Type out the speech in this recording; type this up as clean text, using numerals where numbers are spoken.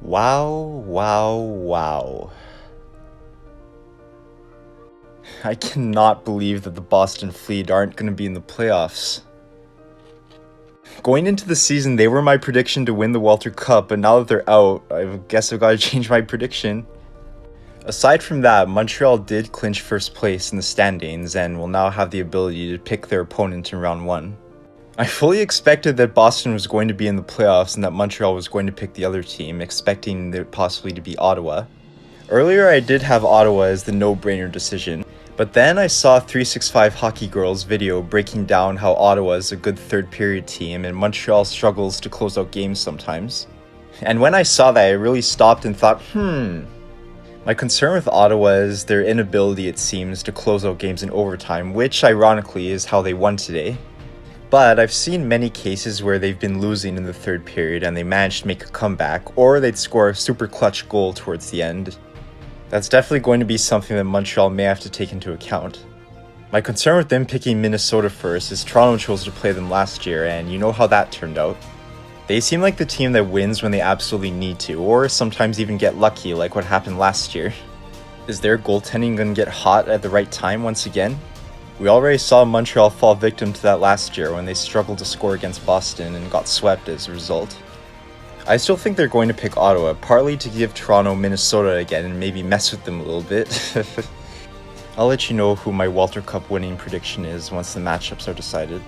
Wow. I cannot believe that the Boston Fleet aren't going to be in the playoffs. Going into the season, they were my prediction to win the Walter Cup, but now that they're out, I guess I've got to change my prediction. Aside from that, Montreal did clinch first place in the standings and will now have the ability to pick their opponent in round 1. I fully expected that Boston was going to be in the playoffs and that Montreal was going to pick the other team, expecting it possibly to be Ottawa. Earlier I did have Ottawa as the no-brainer decision, but then I saw 365 Hockey Girl's video breaking down how Ottawa is a good third period team and Montreal struggles to close out games sometimes. And when I saw that, I really stopped and thought, My concern with Ottawa is their inability, it seems, to close out games in overtime, which ironically is how they won today. But I've seen many cases where they've been losing in the third period and they managed to make a comeback, or they'd score a super clutch goal towards the end. That's definitely going to be something that Montreal may have to take into account. My concern with them picking Minnesota first is Toronto chose to play them last year, and you know how that turned out. They seem like the team that wins when they absolutely need to, or sometimes even get lucky like what happened last year. Is their goaltending going to get hot at the right time once again? We already saw Montreal fall victim to that last year when they struggled to score against Boston and got swept as a result. I still think they're going to pick Ottawa, partly to give Toronto Minnesota again and maybe mess with them a little bit. I'll let you know who my Walter Cup winning prediction is once the matchups are decided.